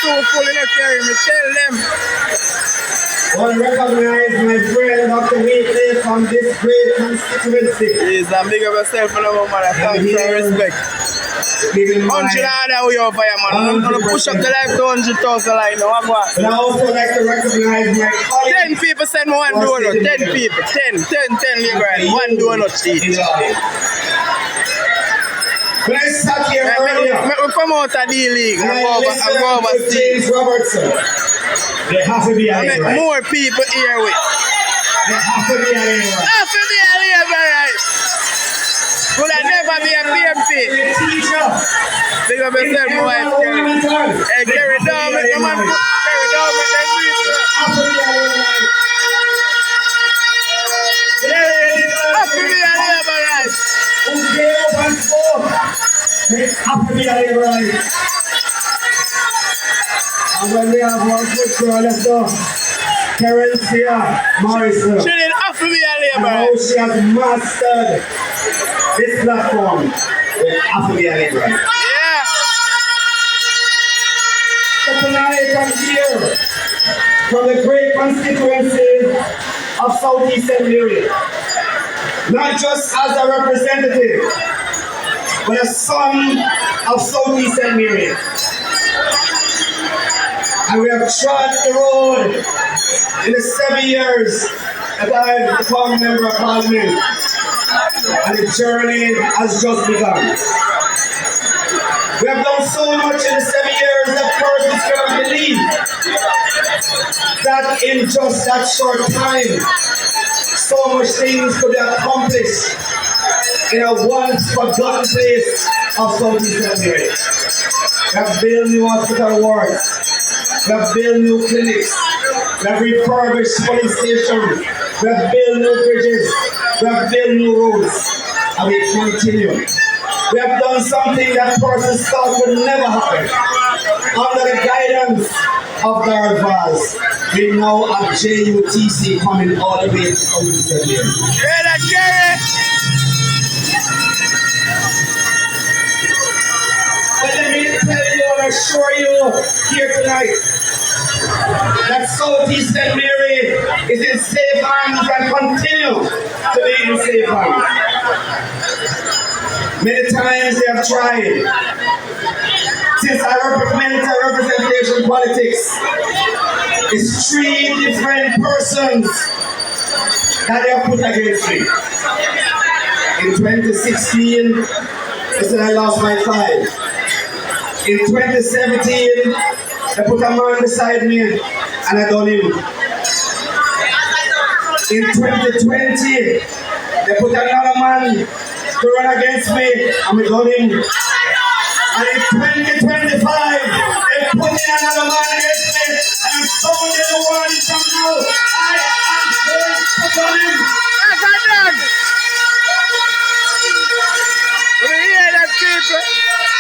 So full in the carry me, tell them. I want to recognize my friend Dr. Wheatley from this great constituency. Please, and big up yourself and our man. Thanks and respect. 100 other way over here, man. I'm going to push up the life to 100,000 line now. But I also like to recognize my colleagues. 10 people send me one donut. 10 people. 10 liberal. One donut each. When I sat here earlier, we come out of the league and go over James Robertson. They have to be a Labor right. More people here with. They have to be a Labor right. Have to be a Labor right. Could I never be a PMP? Big up yourself, my wife, Kerry. Hey, Kerry down with the man. Kerry down with the people. Have to be a Labor right. Have to be a Labor right. Who gave up and spoke? They have to be a Labor right. And when we have one good girl left off, Terencia Morrison. She didn't have to be a Labor right. How she has mastered this platform will have to be a Labor right. Yeah. So tonight I'm here from the great constituency of Southeastern area. Not just as a representative, but a son of Southeastern area. And we have trod the road in the 7 years that I've become member of parliament. And the journey has just begun. We have done so much in the 7 years that persons cannot believe that in just that short time, so much things could be accomplished in a once forgotten place of Southeastern area. We have built new hospital wards. We have built new clinics. We have refurbished police stations. We have built new bridges. We have built new roads. And we continue. We have done something that persons thought would never happen. Under the guidance of Darvaz, we now have JUTC coming all the way to Southeastern area. Yeah, that Jerry! But let me tell you and assure you here tonight that Southeastern Mary is in safe hands and continue to be in safe hands. Many times they have tried. Since I represent representation politics, it's 3 different persons that they have put against me. In 2016, they said I lost my 5. In 2017, they put a man beside me and I done him. In 2020, they put another man to run against me and we done him. And in 2025, they put in another man against me and I'm sounding the warning from now. I am going to done him. Yes, I done. We hear that people.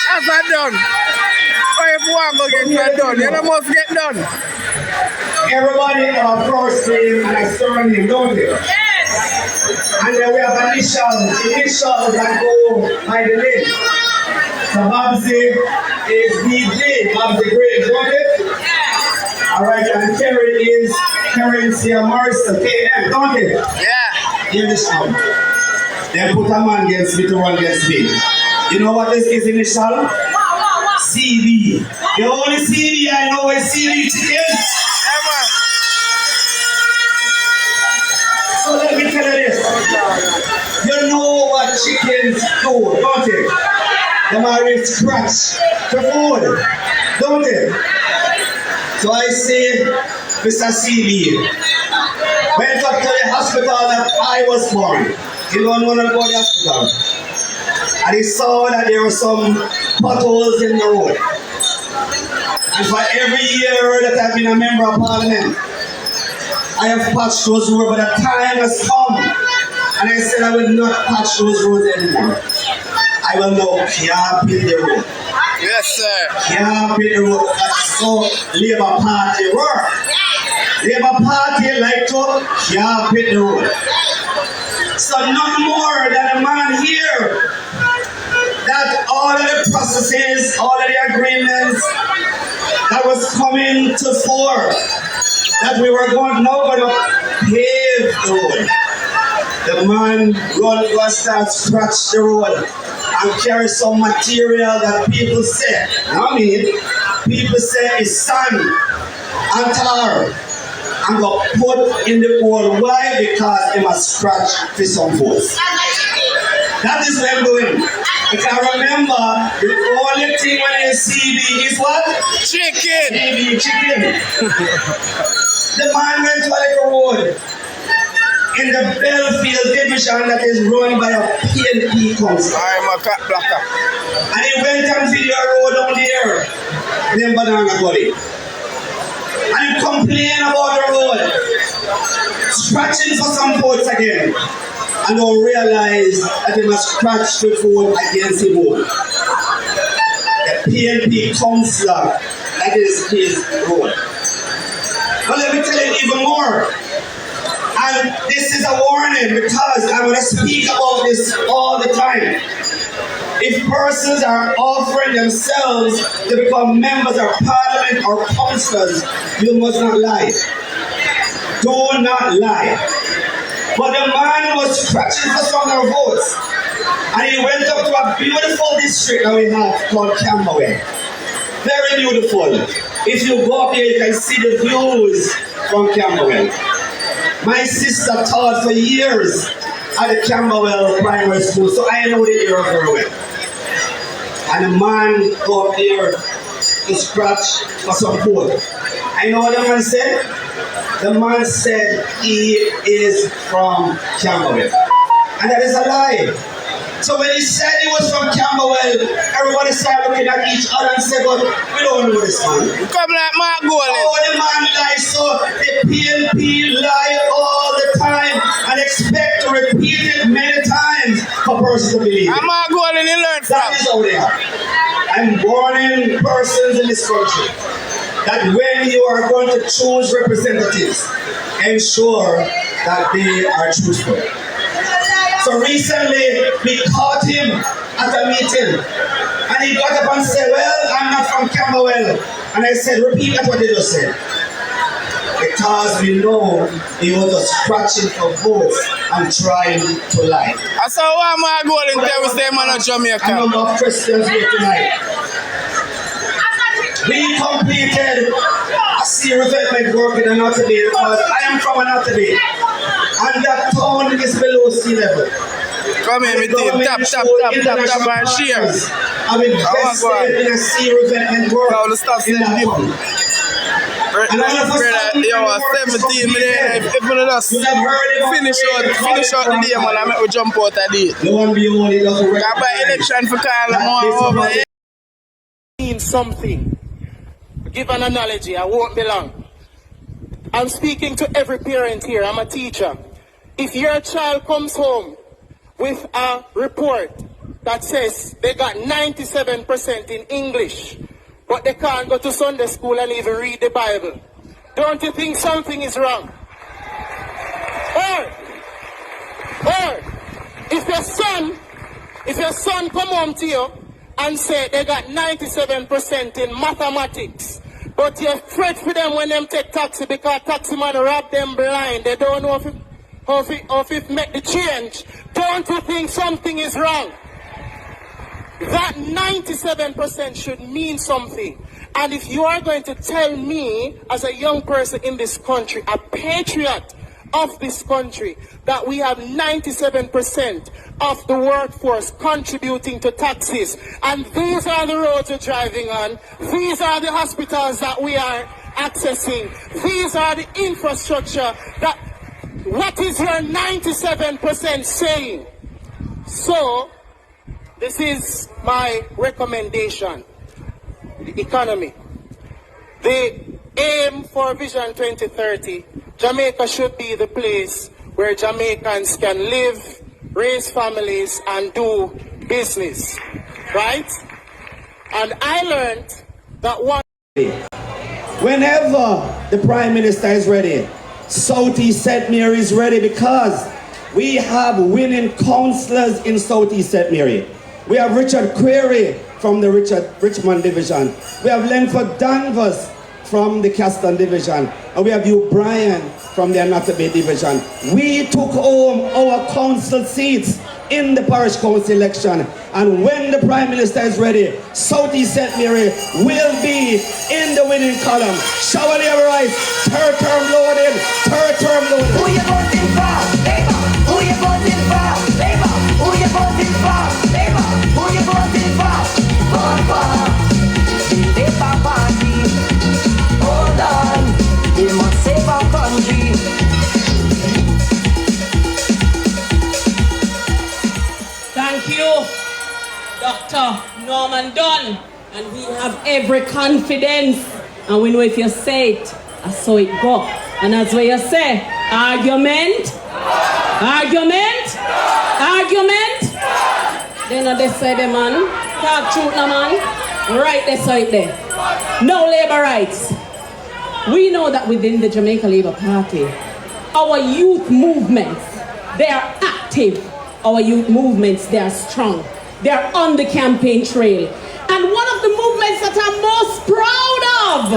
Yes, I done. Or if one go get that done, you know must get done. Everybody have a first name and a surname, don't they? Yes. And then we have initials that go by the name. So Babsy is DJ, Babsy Gray, don't it? Yeah. Alright, and Kerry is Terencia Morrison, KM, don't it? Yeah. Hear this now. They put a man against me to run against me. You know what this is initial? CB. The only CB I know is CB chicken. So let me tell you this. You know what chickens do, don't you? Them are scratch for food, don't you? So I say, Mr. CB, went up to the hospital that I was born. You don't want to go to the hospital. And he saw that there were some potholes in the road. And for every year that I've been a member of parliament, I have patched those roads, but the time has come And I said I will not patch those roads anymore. I will now carpet the road. Yes, sir. Carpet the road. That's so Labour Party work. Labour Party like to carpet the road. So not more than a man here that all of the processes, all of the agreements that was coming to fore, that we were going to pave the road. The man go start scratch the road and carry some material that people say, people say is sand and tar, and go put in the hole. Why? Because it must scratch for some folks. That is what I'm doing. Because remember, the only thing when you see me is what? Chicken. Chicken. The man went to a little road in the Belfield division that is run by a PNP council. I'm a cat blacker. And he went and video a road down there. Then banana body. And he complained about the road. Scratching for some votes again. And don't realize that he must scratch the vote against him. The PNP councillor, that is his road. But let me tell you even more. And this is a warning because I'm going to speak about this all the time. If persons are offering themselves to become members of parliament or councillors, you must not lie. Do not lie. But the man was scratching for some more votes. And he went up to a beautiful district that we have called Camberwell. Very beautiful. If you go up here, you can see the views from Camberwell. My sister taught for years at the Camberwell Primary School, so I know the area very well. And the man go up there to scratch for some vote. I know what the man said? The man said he is from Camberwell. And that is a lie. So when he said he was from Camberwell, everybody started looking at each other and said, but we don't know this man. Come like Mark Golden. Oh, the man lies, so the PNP lie all the time and expect to repeat it many times for persons to believe it. I'm Mark Golden, you learn from. That is how they are. I'm warning persons in this country that when you are going to choose representatives, ensure that they are truthful. So recently, we caught him at a meeting, and he got up and said, well, I'm not from Camberwell. And I said, repeat that what they just said. Because we know he was just scratching for votes and trying to lie. I saw one more goal in there with them man of Jamaica. A number of Christians here tonight. We completed a series of work in Another Day because I am from Another Day. And that town is below sea level. Come here, me team. Tap, and share. I've invested in a series of work in that town. And all of a sudden, 17 minutes. If one of us finish out the day, man, I make we jump out of the day. No one be only doesn't recognize. By election for Carl over here. Mean something. Give an analogy, I won't be long. I'm speaking to every parent here, I'm a teacher. If your child comes home with a report that says they got 97% in English, but they can't go to Sunday school and even read the Bible, don't you think something is wrong? Or if your son come home to you and say they got 97% in mathematics, but you fret for them when them take taxi because taxi man rob them blind. They don't know if it make the change. Don't you think something is wrong? That 97% should mean something. And if you are going to tell me, as a young person in this country, a patriot of this country, that we have 97% of the workforce contributing to taxes, and these are the roads we're driving on, these are the hospitals that we are accessing, these are the infrastructure that, what is your 97% saying? So, this is my recommendation. The economy. The aim for Vision 2030, Jamaica should be the place where Jamaicans can live, raise families, and do business, right? And I learned that one... Whenever the Prime Minister is ready, Southeast St. Mary is ready, because we have winning councillors in Southeast St. Mary. We have Richard Query from the Richmond Division. We have Lenford Danvers from the Caston Division. And we have you, Brian, from the Anatomy Division. We took home our council seats in the parish council election. And when the Prime Minister is ready, Southeast St. Mary will be in the winning column. Shower Labour Rights, third term loaded, third term loaded. Who you voting for? Labour. Who you voting for? Labour. Who you voting for? Labour. Who you voting for? Vote for the Labour Party. Hold on, we must save our country. Thank you, Dr. Norman Dunn. And we have every confidence. And we know if you say it, I saw it go. And that's what you say. Argument? Argument? Argument? Then they say the man. Talk truth no man. Right there, so it there. No labor rights. We know that within the Jamaica Labour Party, our youth movements, they are active. Our youth movements, they are strong. They are on the campaign trail. And one of the movements that I'm most proud of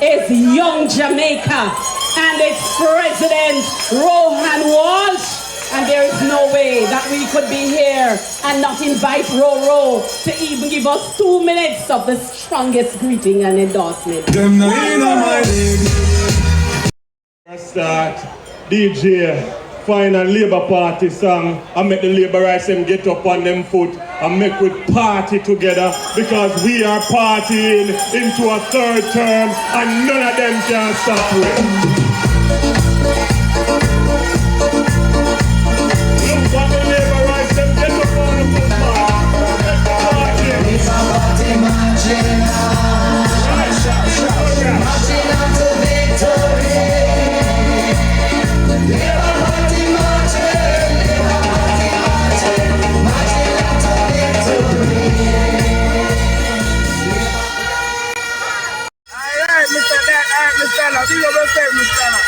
is Young Jamaica and its president, Rohan Walsh. And there is no way that we could be here and not invite Roro to even give us 2 minutes of the strongest greeting and endorsement. Start DJ find a Labour Party song and make the Labour rights them get up on them foot and make we party together, because we are partying into a third term and none of them can stop it. Look what the Labour rights them get up on the foot, man. It's a party marching on. Marching on to victory. Labour Party marching. Labour Party marching. Marching on to victory. Alright, Mr. Dad, alright, Mr. Anna. Big up yourself, Mr. Anna.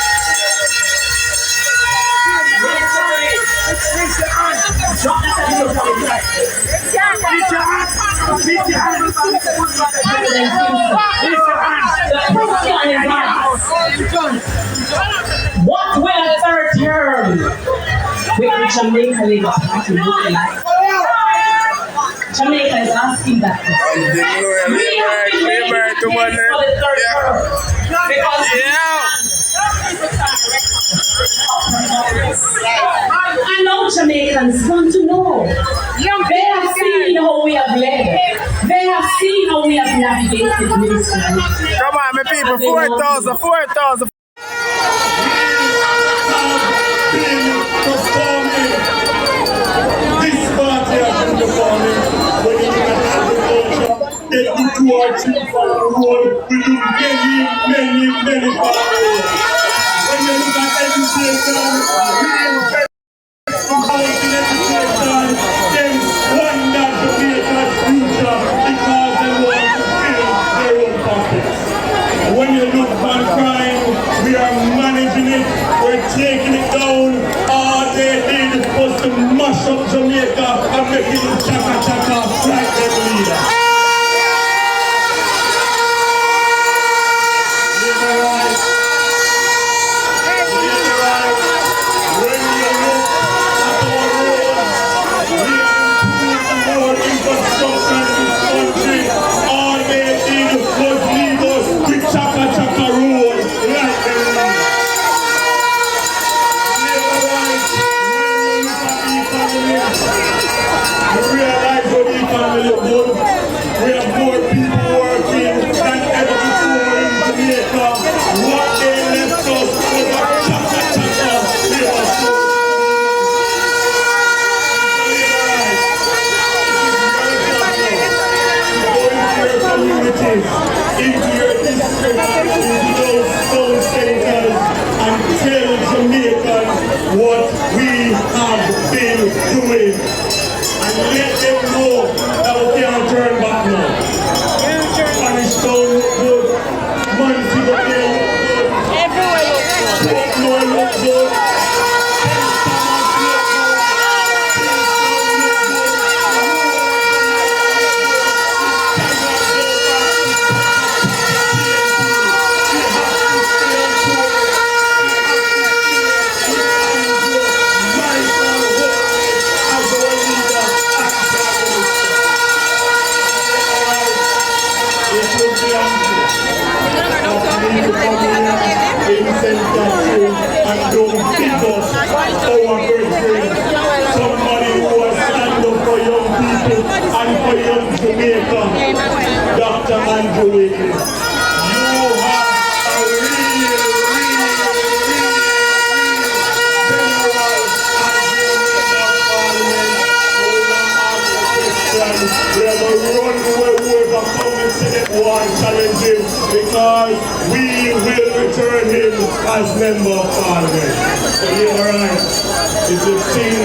Reach your hand. Drop that at your right. Reach your hand. Reach your hand. What will a third term with the Jamaica Labour Party look like? Jamaica is asking that question. We have been waiting for the third term because I know Jamaicans want to know. They have seen how we have led. They have seen how we have navigated ministry. Come on, my people, 4,000, 4,000. This party has been performing when you look at agriculture, they do 2 or 3 for the road, we do many for the road. When you look at education, we invest in housing education, then wonder Jamaica's future because they want to fill their own pockets. When you look at crime, we are managing it, we're taking it down. All they did was to mash up Jamaica and make it chaka-chaka like their leader. Labour rights. Labour rights. When you look at our roads, we have improved more infrastructure in this country. All they did was leave us with chaka-chaka road like their leader. I realize what the economy look good. We have more people working than ever before in Jamaica. What they left us was a chaka-chaka labor force. Go into your communities, into your districts, into those stone centers and tell Jamaicans what him and let them know that we can't turn back now. Spanish town look good, Mansi look good, Everywhere look good. Portmore look good. Somebody who will stand up for young people and for young Jamaica, Dr. Andrew Wiggins. You have a really general we have a run whoever comes and say that one challenge him because we will return him as member of parliament. So you're right. It's a thing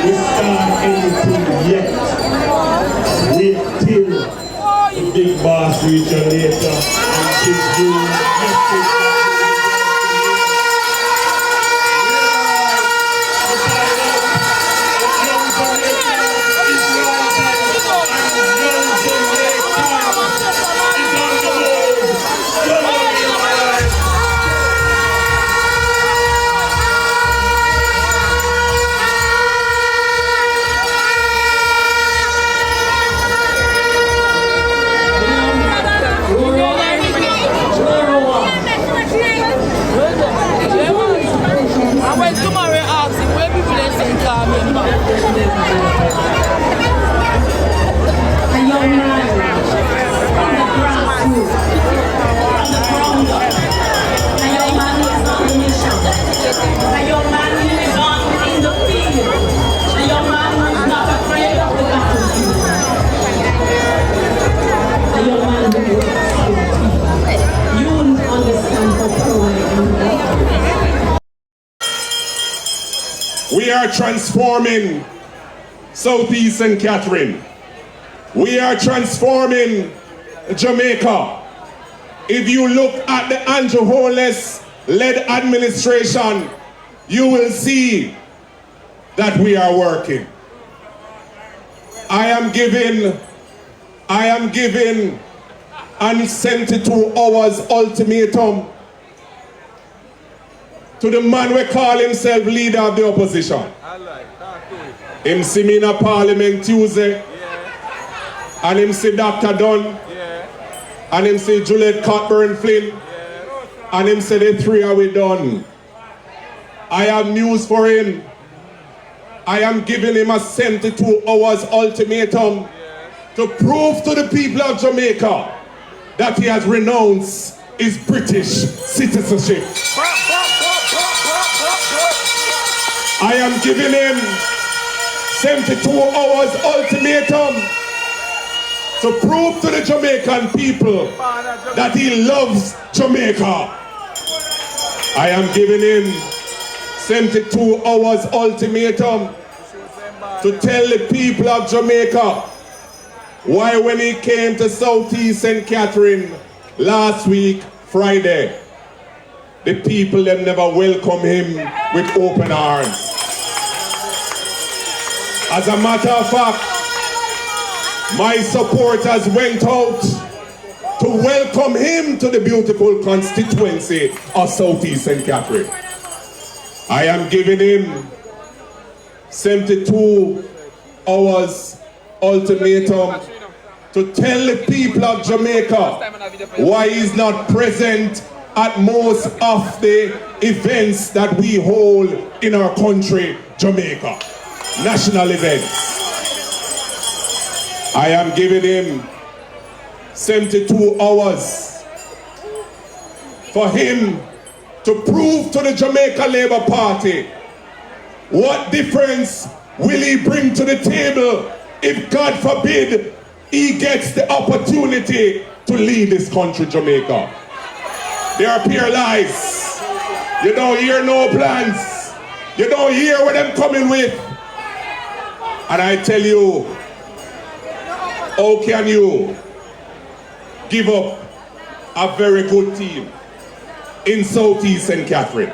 we start anything yet. Wait till the big boss reach you later and give you message. A young man from the grassroots, from the ground up. A young man who is on the mission. A young man who is on in the field. A young man who is not afraid of the battlefield. A young man who works for people. You wouldn't understand how proud I am. We are transforming Southeast St. Catherine. We are transforming Jamaica. If you look at the Andrew Holness-led administration, you will see that we are working. I am giving an 72 hours ultimatum to the man we call himself leader of the opposition. Him see me in a parliament Tuesday, and him see Dr. Dunn, and him see Juliet Cockburn Flynn, and him say the three are we done. I have news for him. I am giving him a 72 hours ultimatum to prove to the people of Jamaica that he has renounced his British citizenship. I am giving him 72 hours ultimatum to prove to the Jamaican people that he loves Jamaica. I am giving him 72 hours ultimatum to tell the people of Jamaica why when he came to Southeast St. Catherine last week, Friday, the people them never welcome him with open arms. As a matter of fact, my supporters went out to welcome him to the beautiful constituency of Southeast St. Catherine. I am giving him 72 hours ultimatum to tell the people of Jamaica why he's not present at most of the events that we hold in our country, Jamaica. National events. I am giving him 72 hours for him to prove to the Jamaica Labour Party what difference will he bring to the table if, God forbid, he gets the opportunity to lead this country, Jamaica. They are pure lies. You don't hear no plans. You don't hear what I'm coming with. And I tell you, how can you give up a very good team in Southeast St. Catherine?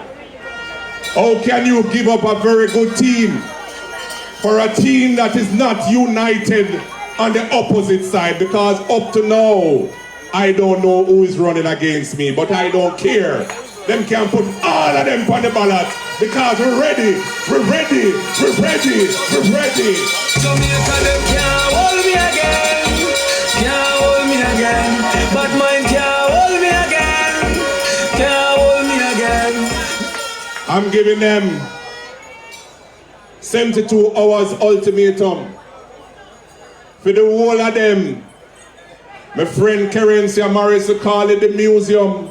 How can you give up a very good team for a team that is not united on the opposite side? Because up to now, I don't know who is running against me, but I don't care. Them can put all of them on the ballot because we're ready, we're ready, we're ready, we're ready. Jamaica, them can't hold me again, can't hold me again, but mine can't hold me again, can't hold me again. I'm giving them 72 hours ultimatum for the whole of them. My friend Currency Morris call it the museum,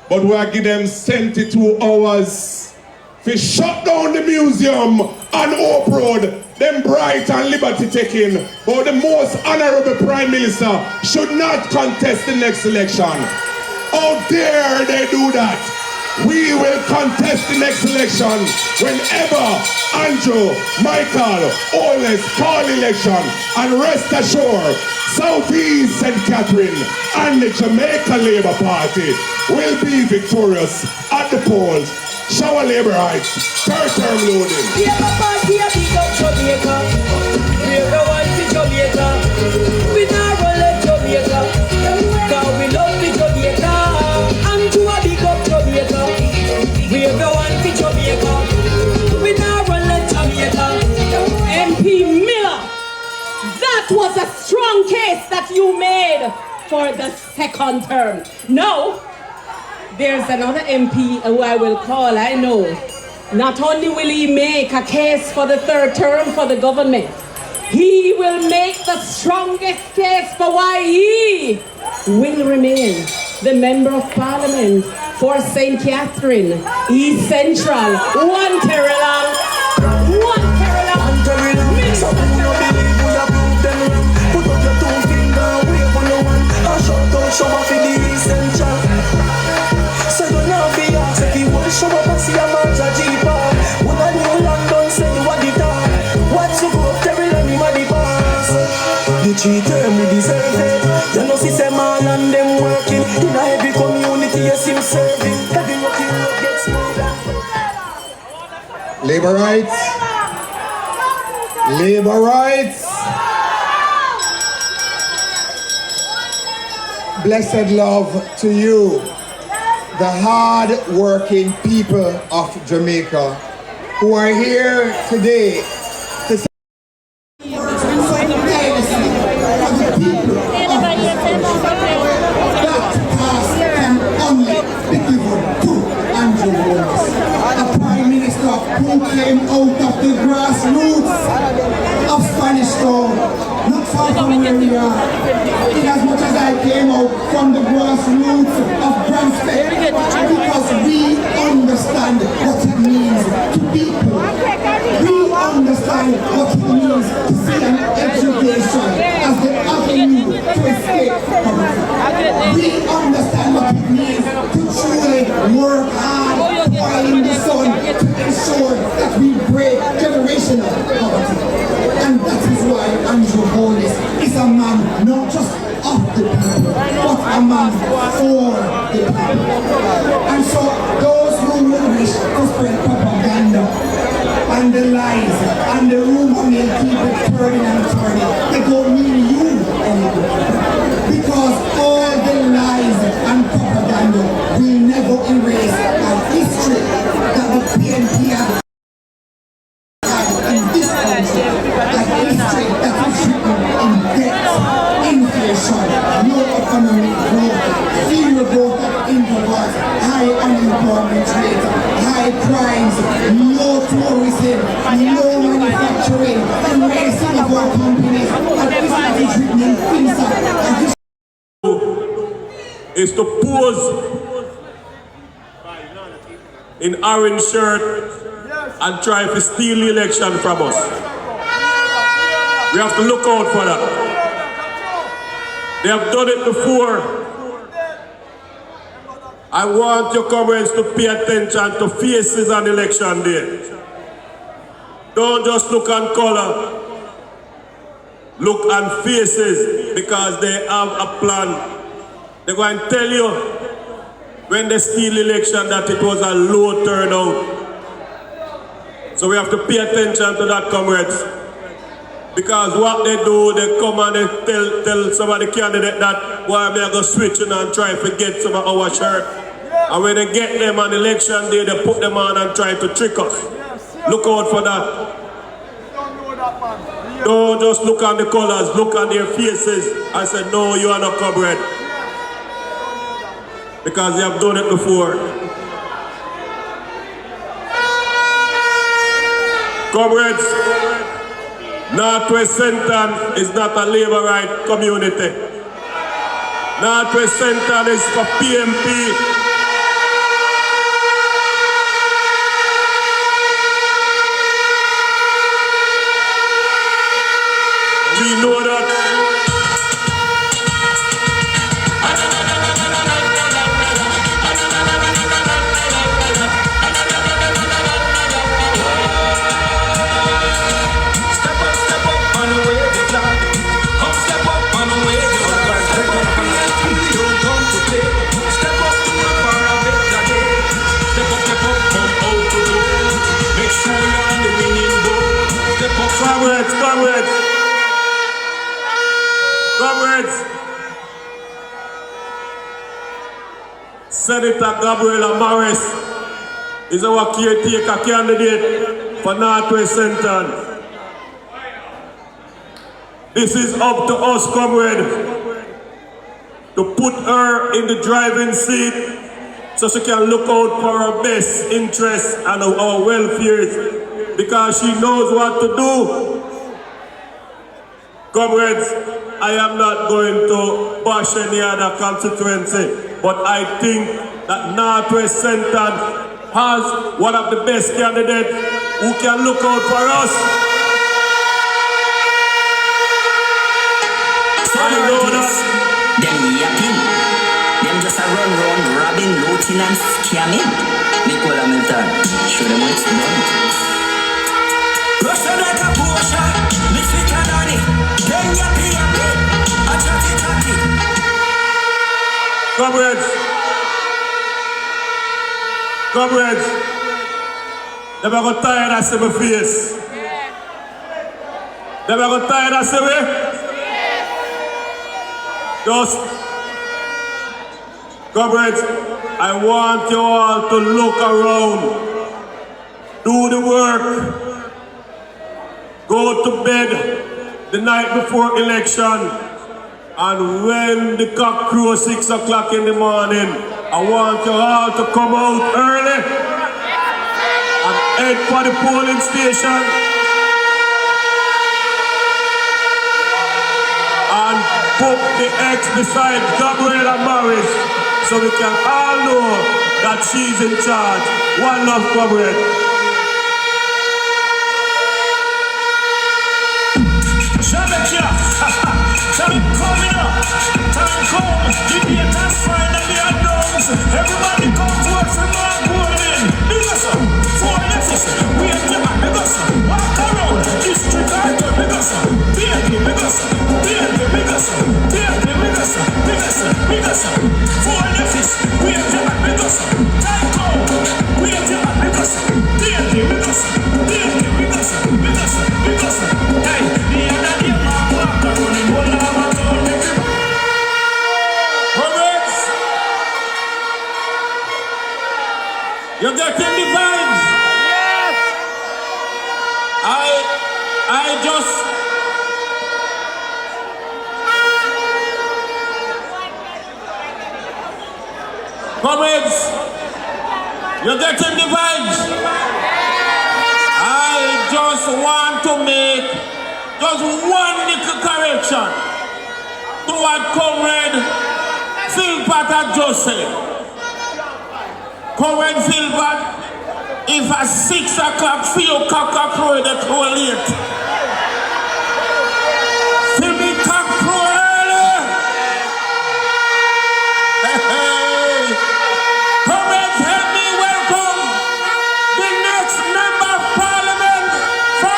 but we are giving them 72 hours to shut down the museum on Hope Road. Them bright and liberty taking, but the most honorable Prime Minister should not contest the next election. How dare they do that? We will contest the next election whenever Andrew, Michael, Oles call election, and rest assured, Southeast St. Catherine and the Jamaica Labour Party will be victorious at the polls. Shower labor rights, third term loading. Labour Party a big up Jamaica, we the one for Jamaica, we not run like Jamaica, cause we love the Jamaica, and to a big up Jamaica, we the one for Jamaica, we not run like Jamaica. MP Miller, that was a strong case that you made for the second term. Now, there's another MP who I will call, I know. Not only will he make a case for the third term for the government, he will make the strongest case for why he will remain the Member of Parliament for St. Catherine, East Central, one Terrelang, one Terrelang. Some who no believe we have proved them wrong. Put up your two finger, wave on the one, and shut down show off in the East Central. So you know be asked if you want to show up and see a man's a jeeper. When a new London say you are the top, what's you go tell them you are the boss? You cheat them, we deserve it. You know see them man and them working in a heavy community, yes him serving. Heavy working work gets smoother. Labor rights. Labor rights. Blessed love to you, the hard-working people of Jamaica who are here today to say that task can only be given to Andrew Holmes, a Prime Minister who came out of the grassroots of Spanish Town, not far from where we are. In as much as I came out from the grassroots of Bramstead, because we understand what it means to people. We understand what it means to see an education as the avenue to escape poverty. We understand what it means to truly work hard, toil in the sun, to ensure that we break generational poverty. And that is why Andrew Holness is a man not just of the people, but a man for the people. And so those who would wish to spread propaganda and the lies and the rumor mill keep it turning and turning, they don't mean you anymore. Because all the lies and propaganda will never erase a history that the PNP has in this country, a history that is written in debt, inflation, no economic growth, zero growth of intervals, high unemployment rate, high crimes, low tourism, low manufacturing, the raising of our companies, and this is written in FinSA. Is to pose in orange shirt and try to steal the election from us. We have to look out for that. They have done it before. I want your comrades to pay attention to faces on election day. Don't just look on color. Look on faces, because they have a plan. They're going to tell you when they steal election that it was a low turnout. So we have to pay attention to that, comrades. Because what they do, they come and they tell some of the candidates that why they are going to switch and try to get some of our shirt. And when they get them on election day, they put them on and try to trick us. Look out for that. Don't just look on the colors, look on their faces. I said, no, you are not comrade. Because they have done it before. Comrades, Northwest Centre is not a Labour right community. Northwest Centre is for PMP. We know that. Step up and wave the flag. Come step up and wave the flag. Step up PNP, don't come to play. Step up to the bar of it again. Step up, come out to go. Make sure you're on the winning board. Step up, comrades, comrades. Comrades, Senator Gabriela Morris is our caretaker candidate for Northwest Centre. This is up to us, comrade, to put her in the driving seat so she can look out for our best interests and our welfare, because she knows what to do. Comrades, I am not going to bash any other constituency, but I think that Northwest Centre has one of the best candidates who can look out for us. I know that. Them yapping, them just a run round, robbing, looting and scamming. Nicola Milton, show them what's done. Russia like a Porsche, mix with Canani. Them yapping, a chatty. Comrades, they got tired of seeing my face. They got tired of seeing me. Just, comrades, I want you all to look around, do the work, go to bed the night before election, and when the cock crows 6 o'clock in the morning, I want you all to come out early and head for the polling station and put the X beside Gabriela Morris so we can all know that she's in charge. One love, comrade. Jamaica, time coming up, time come. The data's finally announced. Everybody come vote for Mark Gordon. Big us up, for Netflix. We are the big us up. Walk around, district archer, big us up. Big us up, big us up, big us up, big us up, big us up. For Netflix, we are the big us up. Time come, we are the big us up. Big us up, big us up, big us up, big us up. Hey, the other day, Mark Walker running all over town. Comrades, you're getting the vibes. Yes. I just comrades, you're getting the vibes. I just want to make just one little correction to what Comrade Philpott had just said. Comrade Philpott, if at 6 o'clock, 3 o'clock, that's too late. Till me cock crow early. Hey. Comrades, help me welcome the next member of parliament for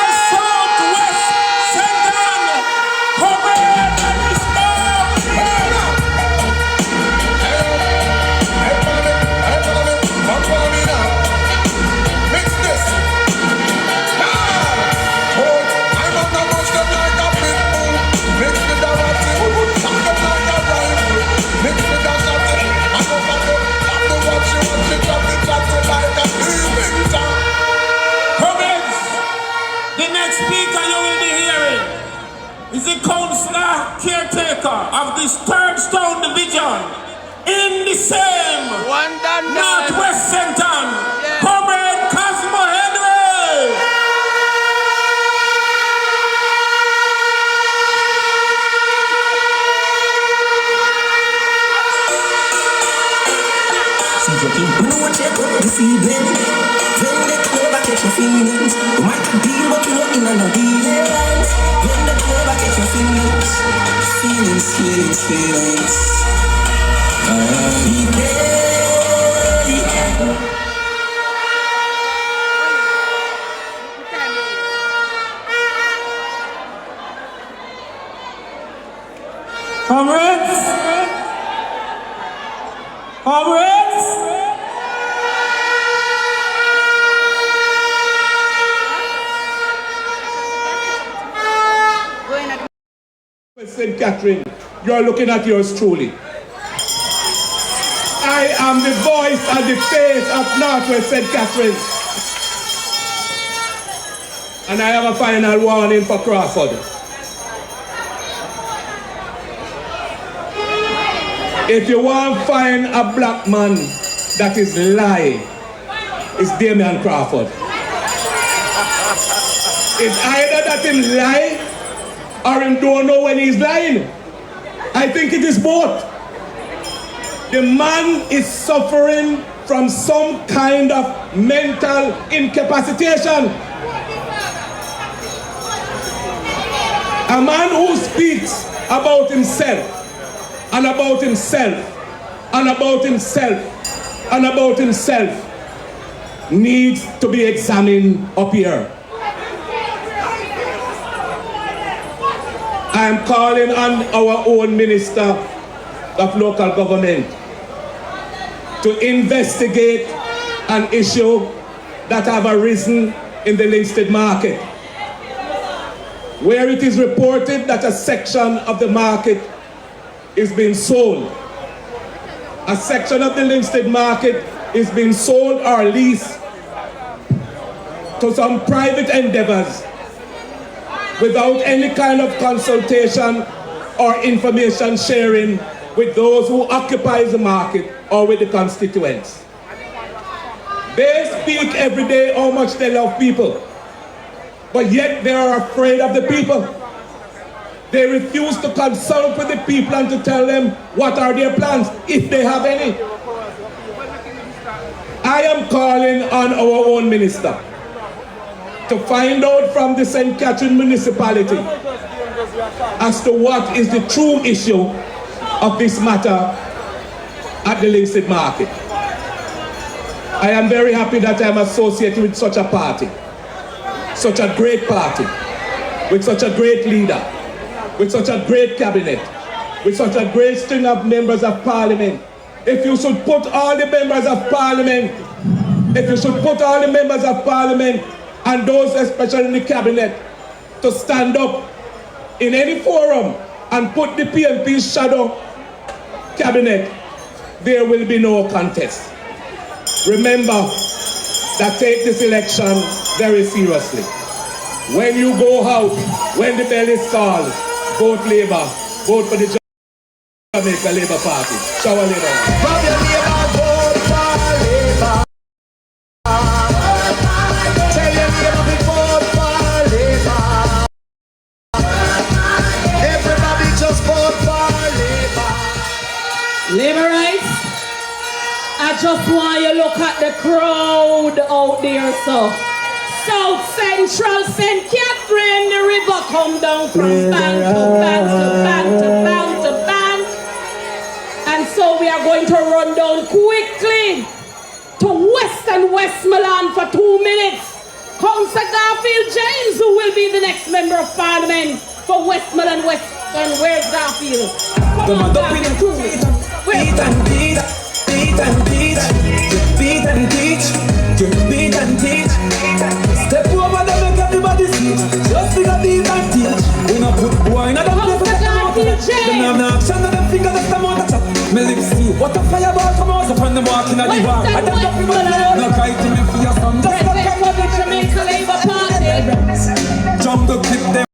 next speaker you will be hearing is the councillor caretaker of this third Stone Division in the same Northwest Centre, Comrade Cosmo Henry. See your king, you know what you got this evening. When the clever catch your feelings, you might deal, but you know in no dealings. When the clever catch your feelings, feelings. Comrades! St. Catherine, you're looking at yours truly. I am the voice and the face of Northwest St. Catherine. And I have a final warning for Crawford. If you want to find a black man that is lying, it's Damian Crawford. It's either that him lie or him don't know when he's lying. I think it is both. The man is suffering from some kind of mental incapacitation. A man who speaks about himself and about himself and about himself and about himself needs to be examined up here. I am calling on our own Minister of Local Government to investigate an issue that have arisen in the Linstead market, where it is reported that a section of the market is being sold. A section of the Linstead market is being sold or leased to some private endeavors without any kind of consultation or information sharing with those who occupy the market or with the constituents. They speak every day how much they love people, but yet they are afraid of the people. They refuse to consult with the people and to tell them what are their plans, if they have any. I am calling on our own minister to find out from the St. Catherine municipality as to what is the true issue of this matter at the Linstead market. I am very happy that I am associated with such a party, such a great party, with such a great leader, with such a great cabinet, with such a great string of members of parliament. If you should put all the members of parliament, and those especially in the cabinet to stand up in any forum and put the PNP's shadow cabinet, there will be no contest. Remember that take this election very seriously. When you go out, when the bell is called, vote Labour, vote for the Jamaica Labour Party. Shower Labour. Laborites, I just want you to look at the crowd out there, so. South Central St. Catherine, the river come down from bank to bank to bank to bank to bank. And so we are going to run down quickly to West and Westmoreland for 2 minutes. Councillor Garfield James, who will be the next member of Parliament for Westmoreland West. And where's Garfield? Come on, Garfield, 2 minutes. Beat and teach, beat and teach, beat and teach, beat and teach. Step over there, make everybody see. Just figure beat and teach. We not put boy in a dumb place. Them have no action, and them finger just a mouth chat. Me lips see, what a fireball come out upon them walking at the bar. I don't know if you no cry to me for your son. Just look at what the Jamaica Labour Party. them